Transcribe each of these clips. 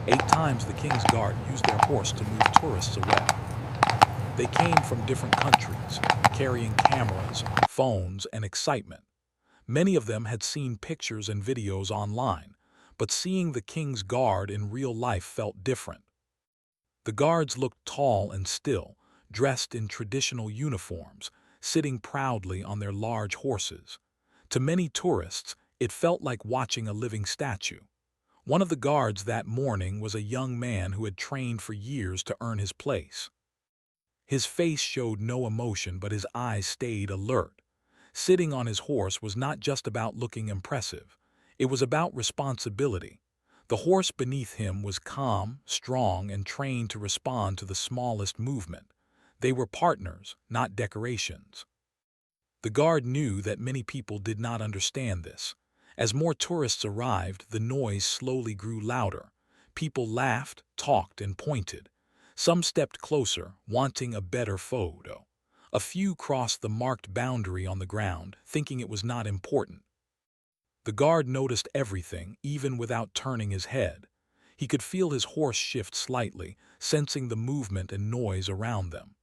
8 times the king's guard used their horse to move tourists away. They came from different countries, carrying cameras, phones, and excitement. Many of them had seen pictures and videos online, but seeing the king's guard in real life felt different. The guards looked tall and still, dressed in traditional uniforms, sitting proudly on their large horses. To many tourists, it felt like watching a living statue. One of the guards that morning was a young man who had trained for years to earn his place. His face showed no emotion, but his eyes stayed alert. Sitting on his horse was not just about looking impressive. It was about responsibility. The horse beneath him was calm, strong, and trained to respond to the smallest movement. They were partners, not decorations. The guard knew that many people did not understand this. As more tourists arrived, the noise slowly grew louder. People laughed, talked, and pointed. Some stepped closer, wanting a better photo. A few crossed the marked boundary on the ground, thinking it was not important. The guard noticed everything, even without turning his head. He could feel his horse shift slightly, sensing the movement and noise around them.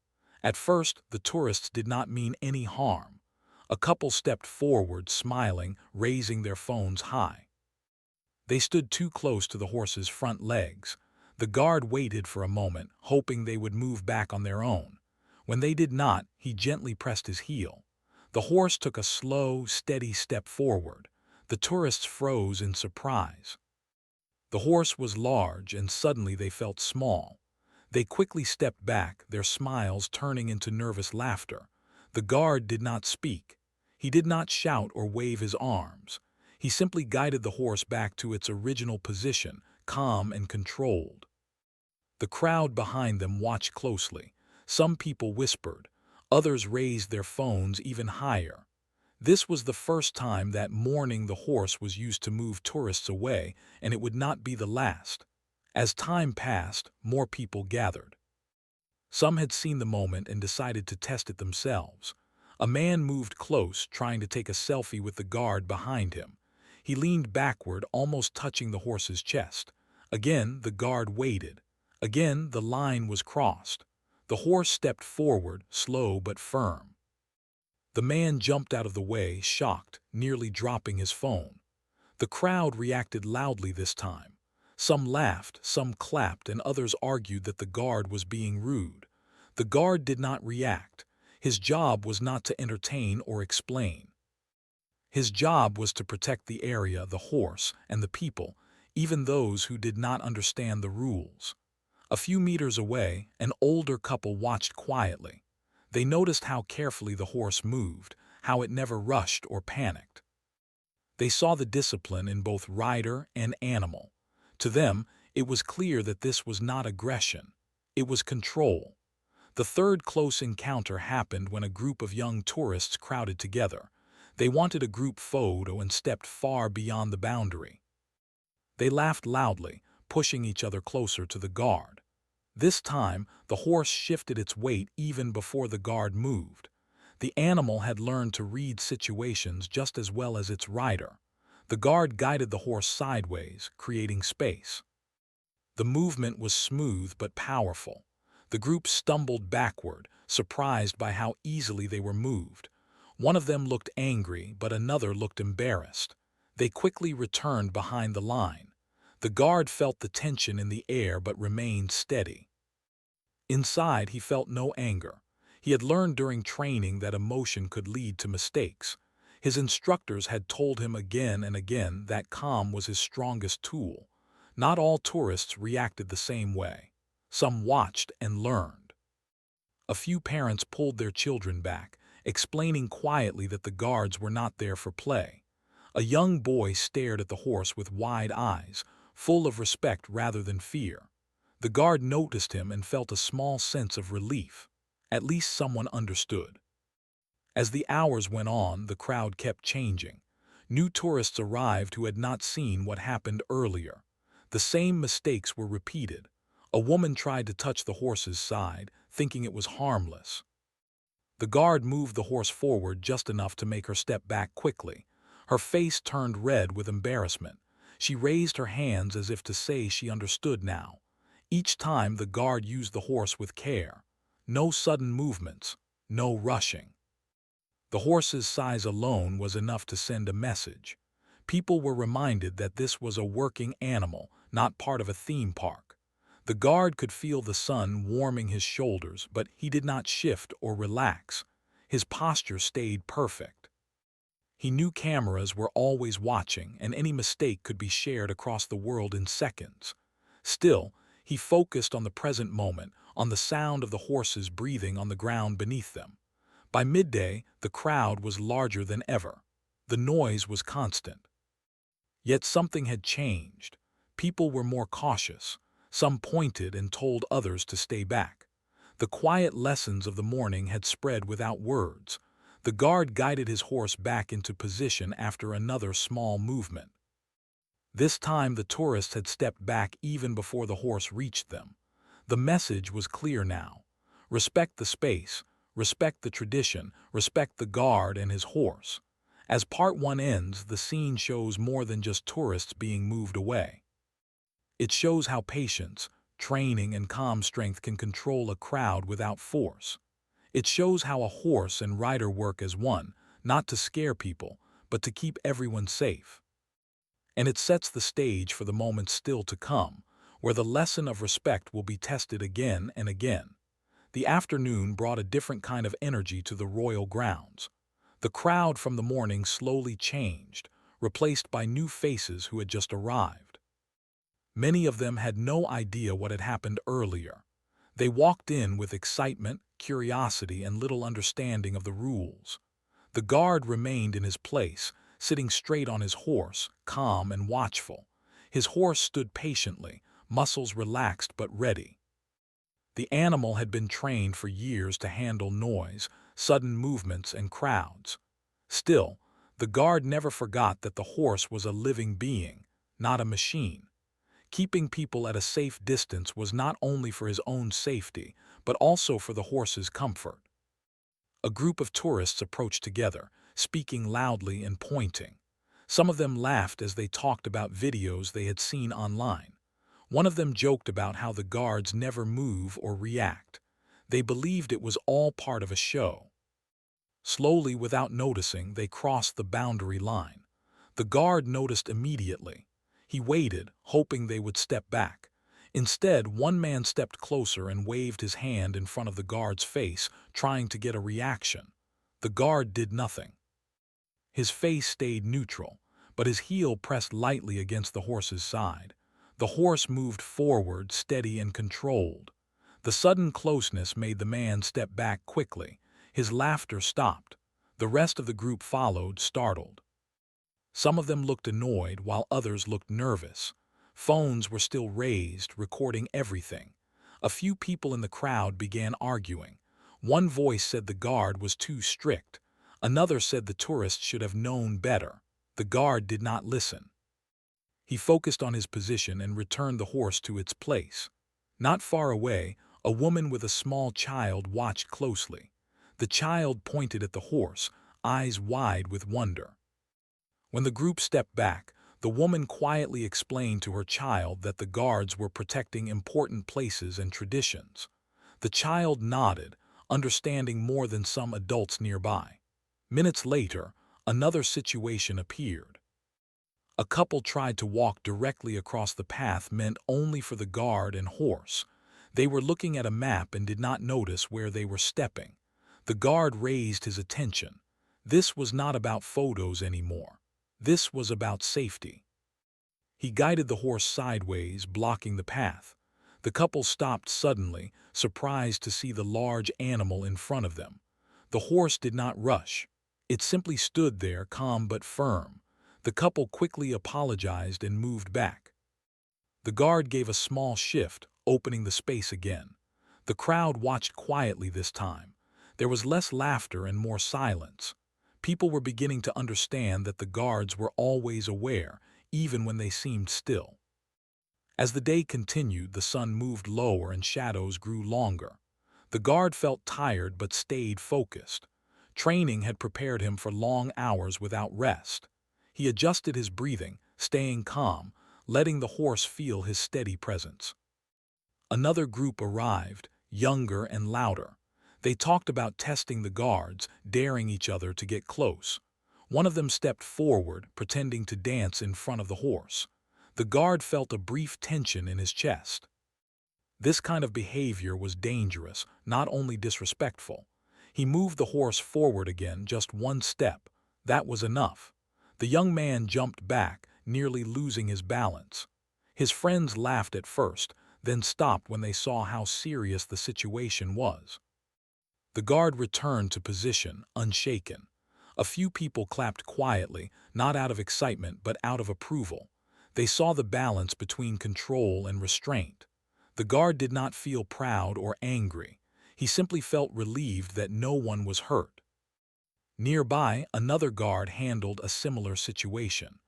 At first, the tourists did not mean any harm. A couple stepped forward, smiling, raising their phones high. They stood too close to the horse's front legs. The guard waited for a moment, hoping they would move back on their own. When they did not, he gently pressed his heel. The horse took a slow, steady step forward. The tourists froze in surprise. The horse was large, and suddenly they felt small. They quickly stepped back, their smiles turning into nervous laughter. The guard did not speak. He did not shout or wave his arms. He simply guided the horse back to its original position, calm and controlled. The crowd behind them watched closely. Some people whispered. Others raised their phones even higher. This was the first time that morning the horse was used to move tourists away, and it would not be the last. As time passed, more people gathered. Some had seen the moment and decided to test it themselves. A man moved close, trying to take a selfie with the guard behind him. He leaned backward, almost touching the horse's chest. Again, the guard waited. Again, the line was crossed. The horse stepped forward, slow but firm. The man jumped out of the way, shocked, nearly dropping his phone. The crowd reacted loudly this time. Some laughed, some clapped, and others argued that the guard was being rude. The guard did not react. His job was not to entertain or explain. His job was to protect the area, the horse, and the people, even those who did not understand the rules. A few meters away, an older couple watched quietly. They noticed how carefully the horse moved, how it never rushed or panicked. They saw the discipline in both rider and animal. To them, it was clear that this was not aggression. It was control. The third close encounter happened when a group of young tourists crowded together. They wanted a group photo and stepped far beyond the boundary. They laughed loudly, pushing each other closer to the guard. This time, the horse shifted its weight even before the guard moved. The animal had learned to read situations just as well as its rider. The guard guided the horse sideways, creating space. The movement was smooth but powerful. The group stumbled backward, surprised by how easily they were moved. One of them looked angry, but another looked embarrassed. They quickly returned behind the line. The guard felt the tension in the air but remained steady. Inside, he felt no anger. He had learned during training that emotion could lead to mistakes. His instructors had told him again and again that calm was his strongest tool. Not all tourists reacted the same way. Some watched and learned. A few parents pulled their children back, explaining quietly that the guards were not there for play. A young boy stared at the horse with wide eyes, full of respect rather than fear. The guard noticed him and felt a small sense of relief. At least someone understood. As the hours went on, the crowd kept changing. New tourists arrived who had not seen what happened earlier. The same mistakes were repeated. A woman tried to touch the horse's side, thinking it was harmless. The guard moved the horse forward just enough to make her step back quickly. Her face turned red with embarrassment. She raised her hands as if to say she understood now. Each time the guard used the horse with care. No sudden movements, no rushing. The horse's size alone was enough to send a message. People were reminded that this was a working animal, not part of a theme park. The guard could feel the sun warming his shoulders, but he did not shift or relax. His posture stayed perfect. He knew cameras were always watching, and any mistake could be shared across the world in seconds. Still, he focused on the present moment, on the sound of the horses breathing on the ground beneath them. By midday, the crowd was larger than ever. The noise was constant. Yet something had changed. People were more cautious. Some pointed and told others to stay back. The quiet lessons of the morning had spread without words. The guard guided his horse back into position after another small movement. This time the tourists had stepped back even before the horse reached them. The message was clear now. Respect the space, respect the tradition, respect the guard and his horse. As part one ends, the scene shows more than just tourists being moved away. It shows how patience, training, and calm strength can control a crowd without force. It shows how a horse and rider work as one, not to scare people, but to keep everyone safe. And it sets the stage for the moments still to come, where the lesson of respect will be tested again and again. The afternoon brought a different kind of energy to the royal grounds. The crowd from the morning slowly changed, replaced by new faces who had just arrived. Many of them had no idea what had happened earlier. They walked in with excitement, curiosity, and little understanding of the rules. The guard remained in his place, sitting straight on his horse, calm and watchful. His horse stood patiently, muscles relaxed but ready. The animal had been trained for years to handle noise, sudden movements, and crowds. Still, the guard never forgot that the horse was a living being, not a machine. Keeping people at a safe distance was not only for his own safety, but also for the horse's comfort. A group of tourists approached together, speaking loudly and pointing. Some of them laughed as they talked about videos they had seen online. One of them joked about how the guards never move or react. They believed it was all part of a show. Slowly, without noticing, they crossed the boundary line. The guard noticed immediately. He waited, hoping they would step back. Instead, one man stepped closer and waved his hand in front of the guard's face, trying to get a reaction. The guard did nothing. His face stayed neutral, but his heel pressed lightly against the horse's side. The horse moved forward, steady and controlled. The sudden closeness made the man step back quickly. His laughter stopped. The rest of the group followed, startled. Some of them looked annoyed, while others looked nervous. Phones were still raised, recording everything. A few people in the crowd began arguing. One voice said the guard was too strict. Another said the tourists should have known better. The guard did not listen. He focused on his position and returned the horse to its place. Not far away, a woman with a small child watched closely. The child pointed at the horse, eyes wide with wonder. When the group stepped back, the woman quietly explained to her child that the guards were protecting important places and traditions. The child nodded, understanding more than some adults nearby. Minutes later, another situation appeared. A couple tried to walk directly across the path meant only for the guard and horse. They were looking at a map and did not notice where they were stepping. The guard raised his attention. This was not about photos anymore. This was about safety. He guided the horse sideways, blocking the path. The couple stopped suddenly, surprised to see the large animal in front of them. The horse did not rush. It simply stood there, calm but firm. The couple quickly apologized and moved back. The guard gave a small shift, opening the space again. The crowd watched quietly this time. There was less laughter and more silence. People were beginning to understand that the guards were always aware, even when they seemed still. As the day continued, the sun moved lower and shadows grew longer. The guard felt tired but stayed focused. Training had prepared him for long hours without rest. He adjusted his breathing, staying calm, letting the horse feel his steady presence. Another group arrived, younger and louder. They talked about testing the guards, daring each other to get close. One of them stepped forward, pretending to dance in front of the horse. The guard felt a brief tension in his chest. This kind of behavior was dangerous, not only disrespectful. He moved the horse forward again just one step. That was enough. The young man jumped back, nearly losing his balance. His friends laughed at first, then stopped when they saw how serious the situation was. The guard returned to position, unshaken. A few people clapped quietly, not out of excitement but out of approval. They saw the balance between control and restraint. The guard did not feel proud or angry. He simply felt relieved that no one was hurt. Nearby, another guard handled a similar situation.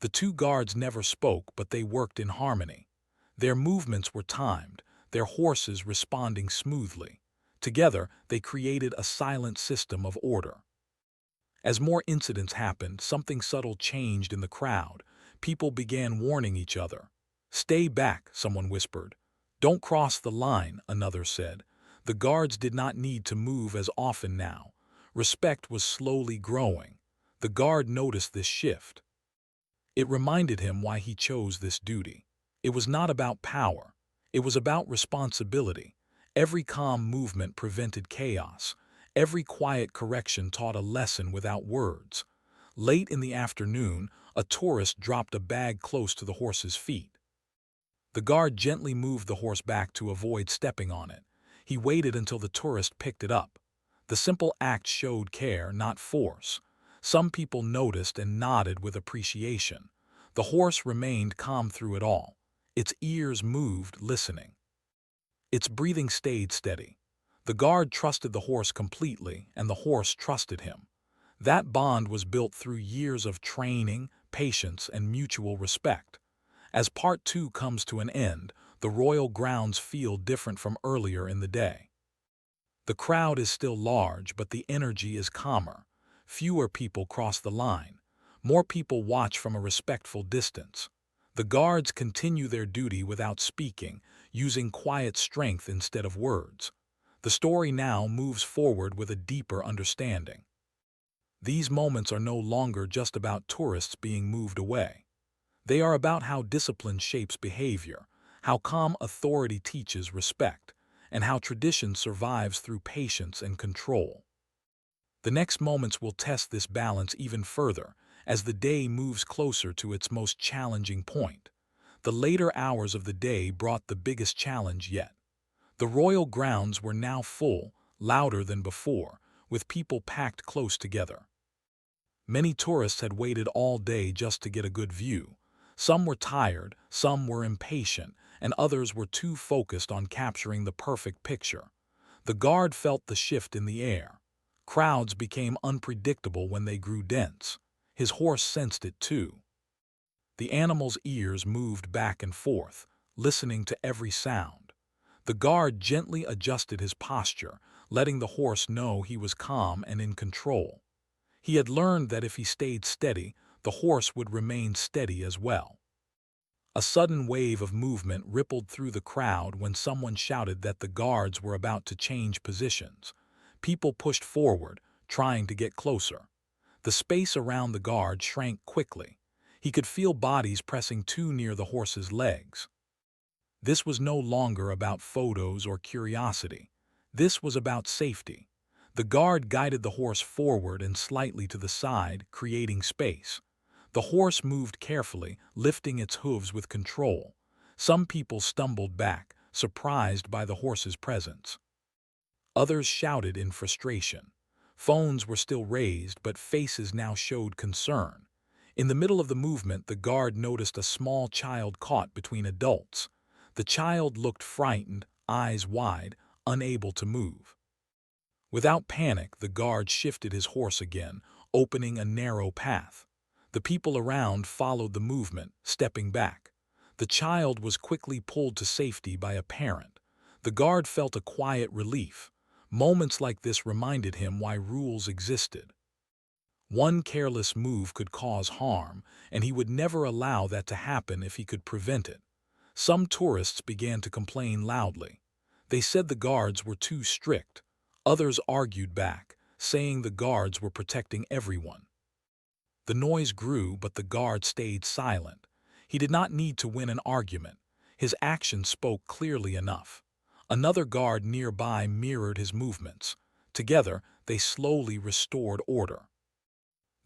The two guards never spoke, but they worked in harmony. Their movements were timed, their horses responding smoothly. Together, they created a silent system of order. As more incidents happened, something subtle changed in the crowd. People began warning each other. "Stay back," someone whispered. "Don't cross the line," another said. The guards did not need to move as often now. Respect was slowly growing. The guard noticed this shift. It reminded him why he chose this duty. It was not about power. It was about responsibility. Every calm movement prevented chaos. Every quiet correction taught a lesson without words. Late in the afternoon, a tourist dropped a bag close to the horse's feet. The guard gently moved the horse back to avoid stepping on it. He waited until the tourist picked it up. The simple act showed care, not force. Some people noticed and nodded with appreciation. The horse remained calm through it all. Its ears moved, listening. Its breathing stayed steady. The guard trusted the horse completely, and the horse trusted him. That bond was built through years of training, patience, and mutual respect. As part 2 comes to an end, the royal grounds feel different from earlier in the day. The crowd is still large, but the energy is calmer. Fewer people cross the line. More people watch from a respectful distance. The guards continue their duty without speaking, using quiet strength instead of words. The story now moves forward with a deeper understanding. These moments are no longer just about tourists being moved away. They are about how discipline shapes behavior, how calm authority teaches respect, and how tradition survives through patience and control. The next moments will test this balance even further as the day moves closer to its most challenging point. The later hours of the day brought the biggest challenge yet. The royal grounds were now full, louder than before, with people packed close together. Many tourists had waited all day just to get a good view. Some were tired, some were impatient, and others were too focused on capturing the perfect picture. The guard felt the shift in the air. Crowds became unpredictable when they grew dense. His horse sensed it too. The animal's ears moved back and forth, listening to every sound. The guard gently adjusted his posture, letting the horse know he was calm and in control. He had learned that if he stayed steady, the horse would remain steady as well. A sudden wave of movement rippled through the crowd when someone shouted that the guards were about to change positions. People pushed forward, trying to get closer. The space around the guard shrank quickly. He could feel bodies pressing too near the horse's legs. This was no longer about photos or curiosity. This was about safety. The guard guided the horse forward and slightly to the side, creating space. The horse moved carefully, lifting its hooves with control. Some people stumbled back, surprised by the horse's presence. Others shouted in frustration. Phones were still raised, but faces now showed concern. In the middle of the movement, the guard noticed a small child caught between adults. The child looked frightened, eyes wide, unable to move. Without panic, the guard shifted his horse again, opening a narrow path. The people around followed the movement, stepping back. The child was quickly pulled to safety by a parent. The guard felt a quiet relief. Moments like this reminded him why rules existed. One careless move could cause harm, and he would never allow that to happen if he could prevent it. Some tourists began to complain loudly. They said the guards were too strict. Others argued back, saying the guards were protecting everyone. The noise grew, but the guard stayed silent. He did not need to win an argument. His actions spoke clearly enough. Another guard nearby mirrored his movements. Together, they slowly restored order.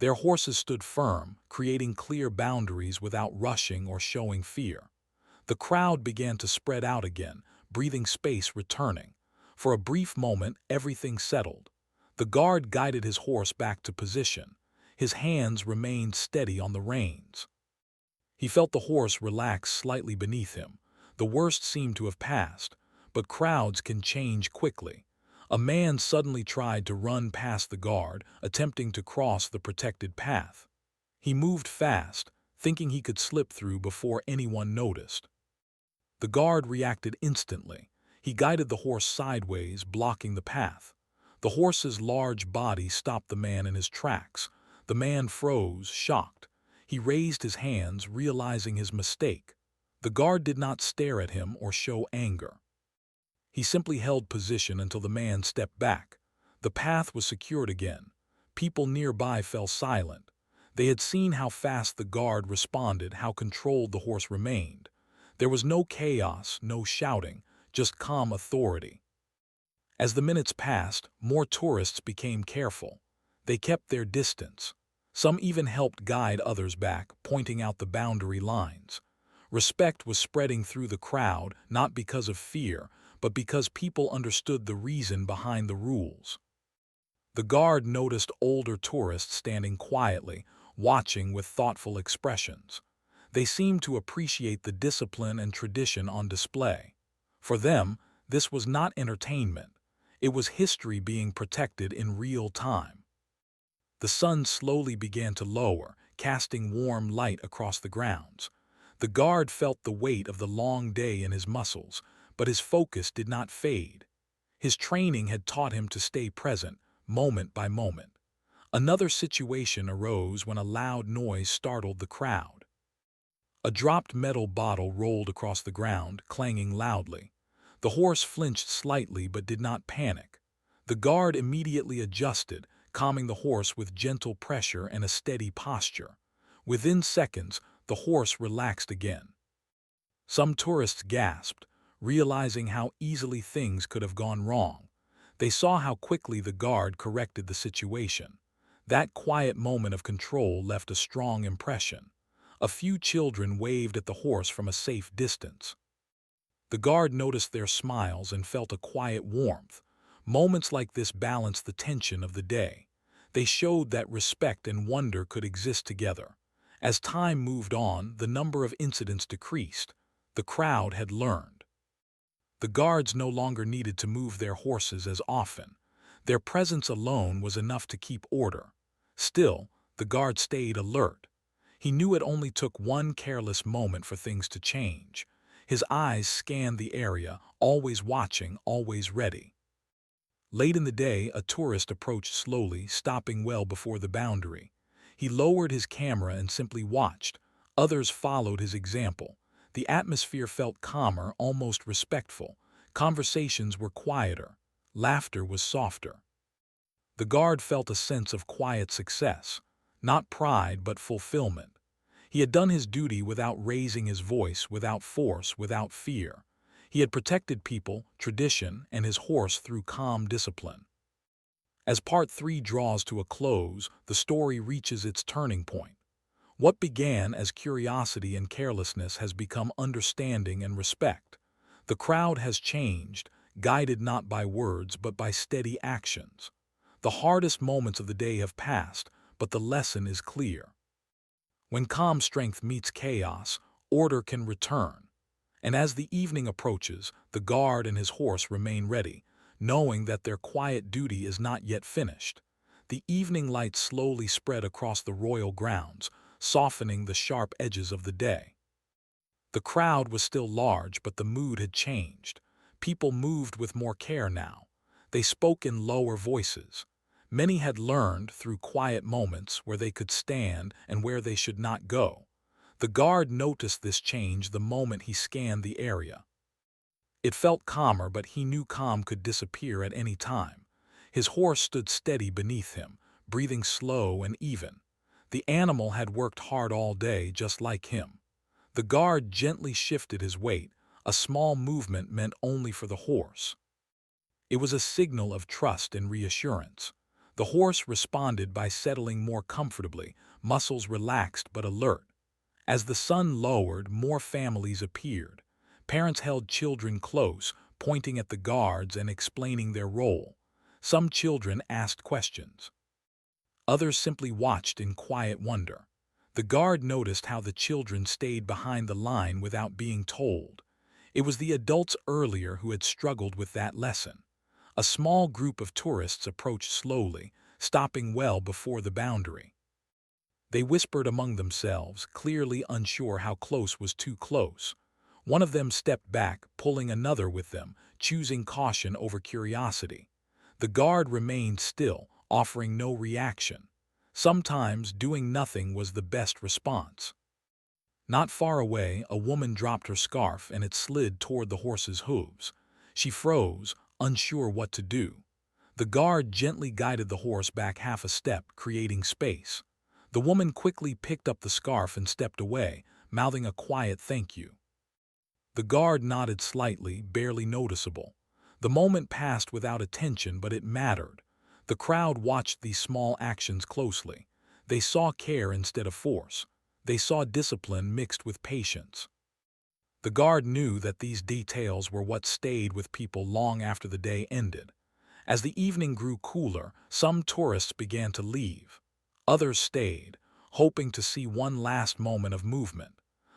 Their horses stood firm, creating clear boundaries without rushing or showing fear. The crowd began to spread out again, breathing space returning. For a brief moment, everything settled. The guard guided his horse back to position. His hands remained steady on the reins. He felt the horse relax slightly beneath him. The worst seemed to have passed, but crowds can change quickly. A man suddenly tried to run past the guard, attempting to cross the protected path. He moved fast, thinking he could slip through before anyone noticed. The guard reacted instantly. He guided the horse sideways, blocking the path. The horse's large body stopped the man in his tracks. The man froze, shocked. He raised his hands, realizing his mistake. The guard did not stare at him or show anger. He simply held position until the man stepped back. The path was secured again. People nearby fell silent. They had seen how fast the guard responded, how controlled the horse remained. There was no chaos, no shouting, just calm authority. As the minutes passed, more tourists became careful. They kept their distance. Some even helped guide others back, pointing out the boundary lines. Respect was spreading through the crowd, not because of fear, but because people understood the reason behind the rules. The guard noticed older tourists standing quietly, watching with thoughtful expressions. They seemed to appreciate the discipline and tradition on display. For them, this was not entertainment. It was history being protected in real time. The sun slowly began to lower, casting warm light across the grounds. The guard felt the weight of the long day in his muscles, but his focus did not fade. His training had taught him to stay present, moment by moment. Another situation arose when a loud noise startled the crowd. A dropped metal bottle rolled across the ground, clanging loudly. The horse flinched slightly but did not panic. The guard immediately adjusted, calming the horse with gentle pressure and a steady posture. Within seconds, the horse relaxed again. Some tourists gasped, realizing how easily things could have gone wrong. They saw how quickly the guard corrected the situation. That quiet moment of control left a strong impression. A few children waved at the horse from a safe distance. The guard noticed their smiles and felt a quiet warmth. Moments like this balanced the tension of the day. They showed that respect and wonder could exist together. As time moved on, the number of incidents decreased. The crowd had learned. The guards no longer needed to move their horses as often. Their presence alone was enough to keep order. Still, the guard stayed alert. He knew it only took one careless moment for things to change. His eyes scanned the area, always watching, always ready. Late in the day, a tourist approached slowly, stopping well before the boundary. He lowered his camera and simply watched. Others followed his example. The atmosphere felt calmer, almost respectful. Conversations were quieter. Laughter was softer. The guard felt a sense of quiet success. Not pride, but fulfillment. He had done his duty without raising his voice, without force, without fear. He had protected people, tradition, and his horse through calm discipline. As Part 3 draws to a close, the story reaches its turning point. What began as curiosity and carelessness has become understanding and respect. The crowd has changed, guided not by words but by steady actions. The hardest moments of the day have passed, but the lesson is clear. When calm strength meets chaos, order can return. And as the evening approaches, the guard and his horse remain ready, knowing that their quiet duty is not yet finished. The evening light slowly spread across the royal grounds, softening the sharp edges of the day. The crowd was still large, but the mood had changed. People moved with more care now. They spoke in lower voices. Many had learned through quiet moments where they could stand and where they should not go. The guard noticed this change the moment he scanned the area. It felt calmer, but he knew calm could disappear at any time. His horse stood steady beneath him, breathing slow and even. The animal had worked hard all day, just like him. The guard gently shifted his weight, a small movement meant only for the horse. It was a signal of trust and reassurance. The horse responded by settling more comfortably, muscles relaxed but alert. As the sun lowered, more families appeared. Parents held children close, pointing at the guards and explaining their role. Some children asked questions. Others simply watched in quiet wonder. The guard noticed how the children stayed behind the line without being told. It was the adults earlier who had struggled with that lesson. A small group of tourists approached slowly, stopping well before the boundary. They whispered among themselves, clearly unsure how close was too close. One of them stepped back, pulling another with them, choosing caution over curiosity. The guard remained still, offering no reaction. Sometimes doing nothing was the best response. Not far away, a woman dropped her scarf and it slid toward the horse's hooves. She froze, unsure what to do. The guard gently guided the horse back half a step, creating space. The woman quickly picked up the scarf and stepped away, mouthing a quiet thank you. The guard nodded slightly, barely noticeable. The moment passed without attention, but it mattered. The crowd watched these small actions closely. They saw care instead of force. They saw discipline mixed with patience. The guard knew that these details were what stayed with people long after the day ended. As the evening grew cooler, some tourists began to leave. Others stayed, hoping to see one last moment of movement.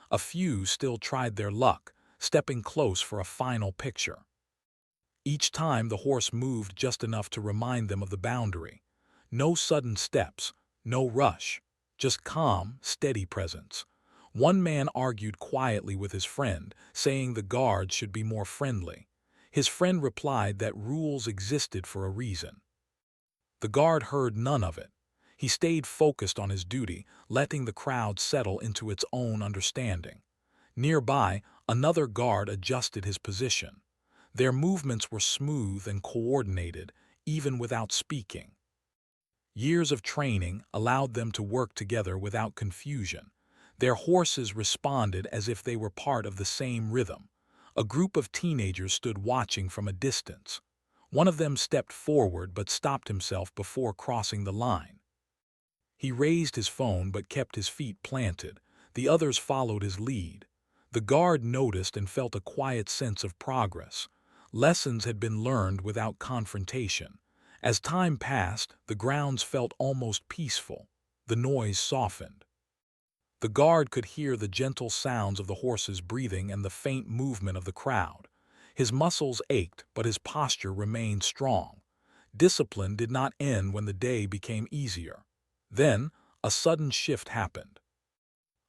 A few still tried their luck, stepping close for a final picture. Each time the horse moved just enough to remind them of the boundary. No sudden steps, no rush, just calm, steady presence. One man argued quietly with his friend, saying the guards should be more friendly. His friend replied that rules existed for a reason. The guard heard none of it. He stayed focused on his duty, letting the crowd settle into its own understanding. Nearby, another guard adjusted his position. Their movements were smooth and coordinated, even without speaking. Years of training allowed them to work together without confusion. Their horses responded as if they were part of the same rhythm. A group of teenagers stood watching from a distance. One of them stepped forward but stopped himself before crossing the line. He raised his phone but kept his feet planted. The others followed his lead. The guard noticed and felt a quiet sense of progress. Lessons had been learned without confrontation. As time passed, the grounds felt almost peaceful. The noise softened. The guard could hear the gentle sounds of the horse's breathing and the faint movement of the crowd. His muscles ached, but his posture remained strong. Discipline did not end when the day became easier. Then, a sudden shift happened.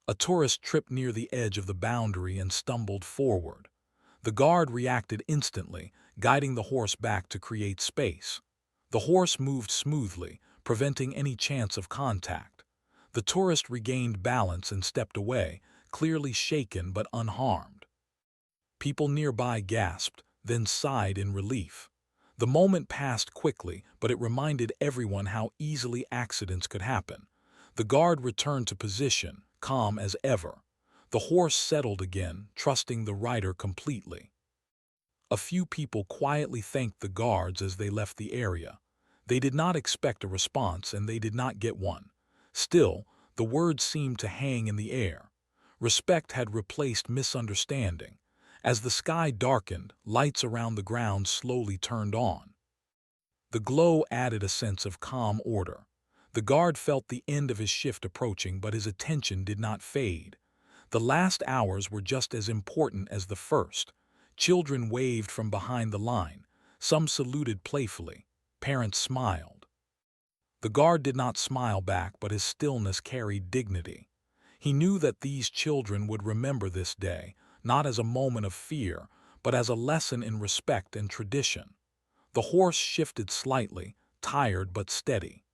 A tourist tripped near the edge of the boundary and stumbled forward. The guard reacted instantly, guiding the horse back to create space. The horse moved smoothly, preventing any chance of contact. The tourist regained balance and stepped away, clearly shaken but unharmed. People nearby gasped, then sighed in relief. The moment passed quickly, but it reminded everyone how easily accidents could happen. The guard returned to position, calm as ever. The horse settled again, trusting the rider completely. A few people quietly thanked the guards as they left the area. They did not expect a response, and they did not get one. Still, the words seemed to hang in the air. Respect had replaced misunderstanding. As the sky darkened, lights around the grounds slowly turned on. The glow added a sense of calm order. The guard felt the end of his shift approaching, but his attention did not fade. The last hours were just as important as the first. Children waved from behind the line. Some saluted playfully. Parents smiled. The guard did not smile back, but his stillness carried dignity. He knew that these children would remember this day, not as a moment of fear, but as a lesson in respect and tradition. The horse shifted slightly, tired but steady.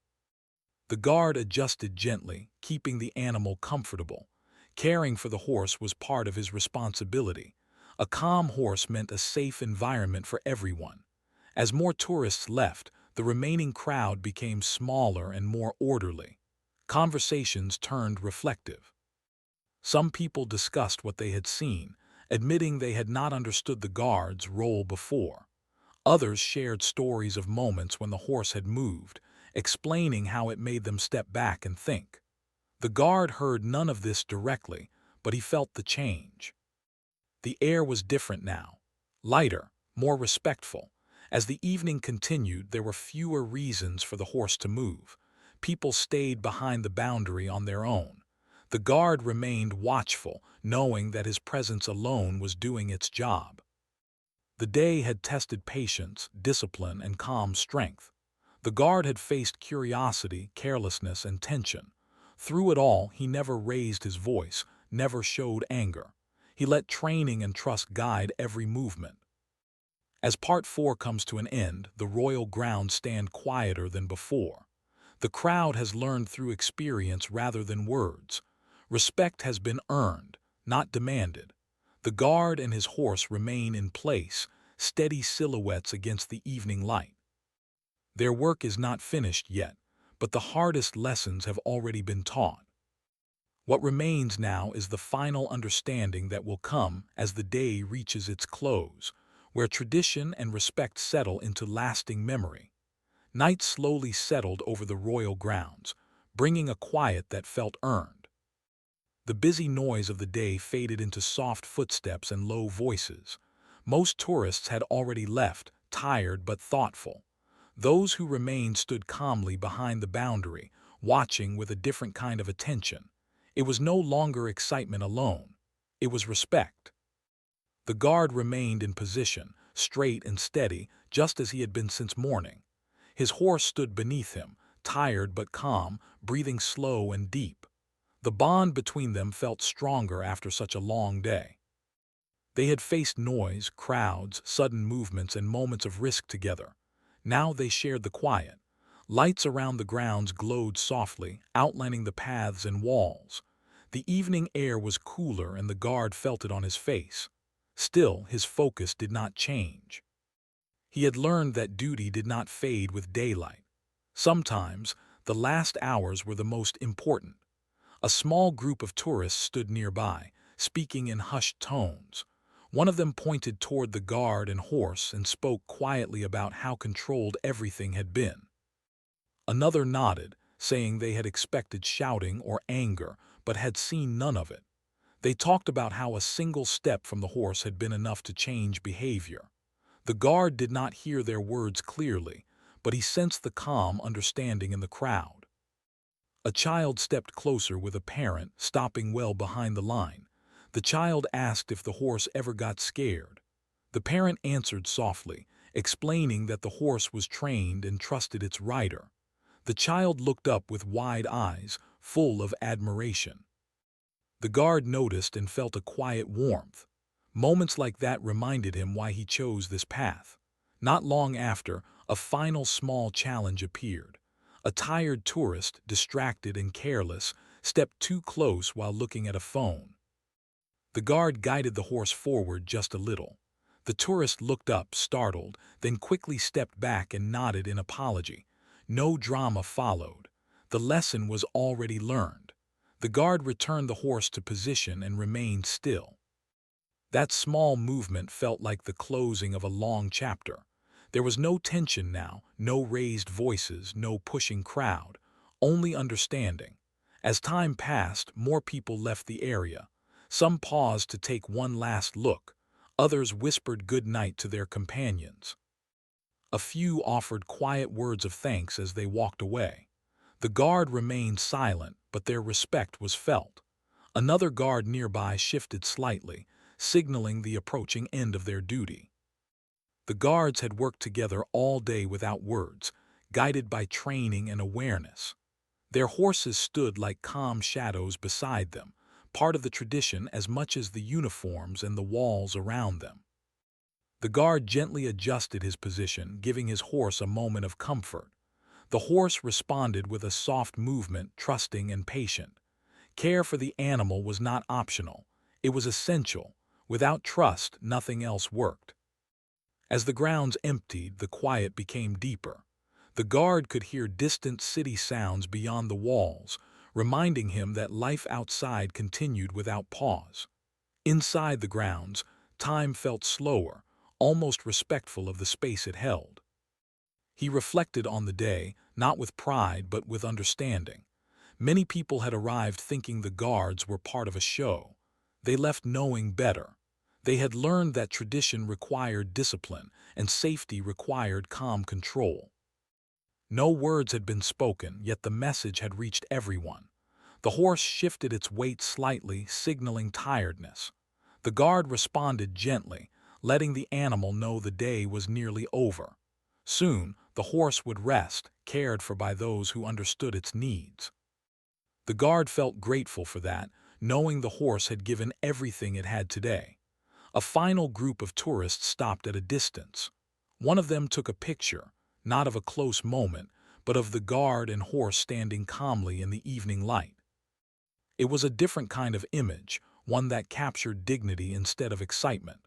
The guard adjusted gently, keeping the animal comfortable. Caring for the horse was part of his responsibility. A calm horse meant a safe environment for everyone. As more tourists left, the remaining crowd became smaller and more orderly. Conversations turned reflective. Some people discussed what they had seen, admitting they had not understood the guard's role before. Others shared stories of moments when the horse had moved, explaining how it made them step back and think. The guard heard none of this directly, but he felt the change. The air was different now, lighter, more respectful. As the evening continued, there were fewer reasons for the horse to move. People stayed behind the boundary on their own. The guard remained watchful, knowing that his presence alone was doing its job. The day had tested patience, discipline, and calm strength. The guard had faced curiosity, carelessness, and tension. Through it all, he never raised his voice, never showed anger. He let training and trust guide every movement. As Part 4 comes to an end, the royal grounds stand quieter than before. The crowd has learned through experience rather than words. Respect has been earned, not demanded. The guard and his horse remain in place, steady silhouettes against the evening light. Their work is not finished yet, but the hardest lessons have already been taught. What remains now is the final understanding that will come as the day reaches its close, where tradition and respect settle into lasting memory. Night slowly settled over the royal grounds, bringing a quiet that felt earned. The busy noise of the day faded into soft footsteps and low voices. Most tourists had already left, tired but thoughtful. Those who remained stood calmly behind the boundary, watching with a different kind of attention. It was no longer excitement alone. It was respect. The guard remained in position, straight and steady, just as he had been since morning. His horse stood beneath him, tired but calm, breathing slow and deep. The bond between them felt stronger after such a long day. They had faced noise, crowds, sudden movements, and moments of risk together. Now they shared the quiet. Lights around the grounds glowed softly, outlining the paths and walls. The evening air was cooler and the guard felt it on his face. Still, his focus did not change. He had learned that duty did not fade with daylight. Sometimes, the last hours were the most important. A small group of tourists stood nearby, speaking in hushed tones. One of them pointed toward the guard and horse and spoke quietly about how controlled everything had been. Another nodded, saying they had expected shouting or anger, but had seen none of it. They talked about how a single step from the horse had been enough to change behavior. The guard did not hear their words clearly, but he sensed the calm understanding in the crowd. A child stepped closer with a parent, stopping well behind the line. The child asked if the horse ever got scared. The parent answered softly, explaining that the horse was trained and trusted its rider. The child looked up with wide eyes, full of admiration. The guard noticed and felt a quiet warmth. Moments like that reminded him why he chose this path. Not long after, a final small challenge appeared. A tired tourist, distracted and careless, stepped too close while looking at a phone. The guard guided the horse forward just a little. The tourist looked up, startled, then quickly stepped back and nodded in apology. No drama followed. The lesson was already learned. The guard returned the horse to position and remained still. That small movement felt like the closing of a long chapter. There was no tension now, no raised voices, no pushing crowd, only understanding. As time passed, more people left the area. Some paused to take one last look. Others whispered good night to their companions. A few offered quiet words of thanks as they walked away. The guard remained silent, but their respect was felt. Another guard nearby shifted slightly, signaling the approaching end of their duty. The guards had worked together all day without words, guided by training and awareness. Their horses stood like calm shadows beside them, part of the tradition as much as the uniforms and the walls around them. The guard gently adjusted his position, giving his horse a moment of comfort. The horse responded with a soft movement, trusting and patient. Care for the animal was not optional. It was essential. Without trust, nothing else worked. As the grounds emptied, the quiet became deeper. The guard could hear distant city sounds beyond the walls, reminding him that life outside continued without pause. Inside the grounds, time felt slower, almost respectful of the space it held. He reflected on the day, not with pride but with understanding. Many people had arrived thinking the guards were part of a show. They left knowing better. They had learned that tradition required discipline and safety required calm control. No words had been spoken, yet the message had reached everyone. The horse shifted its weight slightly, signaling tiredness. The guard responded gently, letting the animal know the day was nearly over. Soon, the horse would rest, cared for by those who understood its needs. The guard felt grateful for that, knowing the horse had given everything it had today. A final group of tourists stopped at a distance. One of them took a picture, not of a close moment, but of the guard and horse standing calmly in the evening light. It was a different kind of image, one that captured dignity instead of excitement.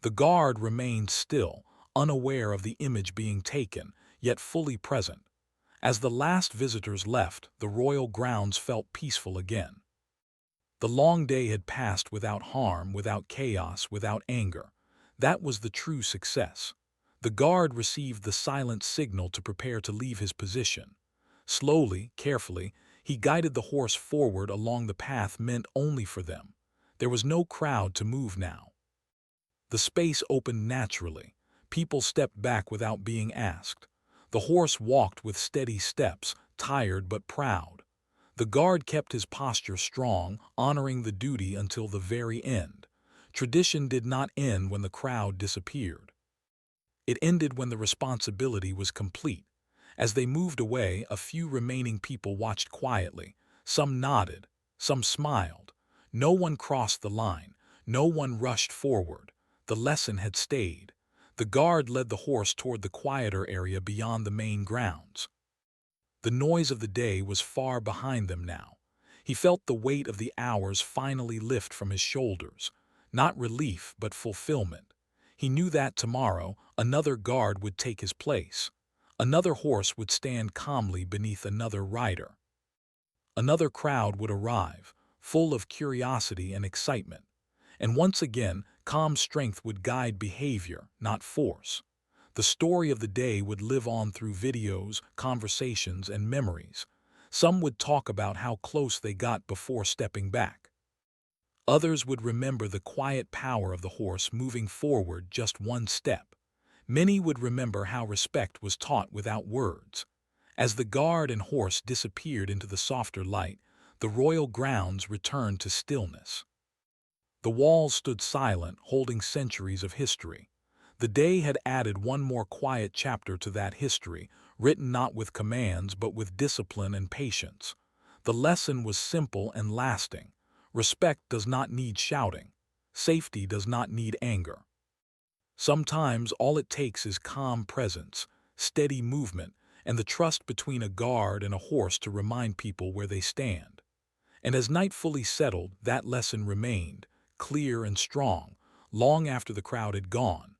The guard remained still, unaware of the image being taken, yet fully present. As the last visitors left, the royal grounds felt peaceful again. The long day had passed without harm, without chaos, without anger. That was the true success. The guard received the silent signal to prepare to leave his position. Slowly, carefully, he guided the horse forward along the path meant only for them. There was no crowd to move now. The space opened naturally. People stepped back without being asked. The horse walked with steady steps, tired but proud. The guard kept his posture strong, honoring the duty until the very end. Tradition did not end when the crowd disappeared. It ended when the responsibility was complete. As they moved away, a few remaining people watched quietly. Some nodded, some smiled. No one crossed the line. No one rushed forward. The lesson had stayed. The guard led the horse toward the quieter area beyond the main grounds. The noise of the day was far behind them now. He felt the weight of the hours finally lift from his shoulders. Not relief, but fulfillment. He knew that tomorrow, another guard would take his place. Another horse would stand calmly beneath another rider. Another crowd would arrive, full of curiosity and excitement. And once again, calm strength would guide behavior, not force. The story of the day would live on through videos, conversations, and memories. Some would talk about how close they got before stepping back. Others would remember the quiet power of the horse moving forward just one step. Many would remember how respect was taught without words. As the guard and horse disappeared into the softer light, the royal grounds returned to stillness. The walls stood silent, holding centuries of history. The day had added one more quiet chapter to that history, written not with commands but with discipline and patience. The lesson was simple and lasting. Respect does not need shouting. Safety does not need anger. Sometimes all it takes is calm presence, steady movement, and the trust between a guard and a horse to remind people where they stand. And as night fully settled, that lesson remained, clear and strong, long after the crowd had gone.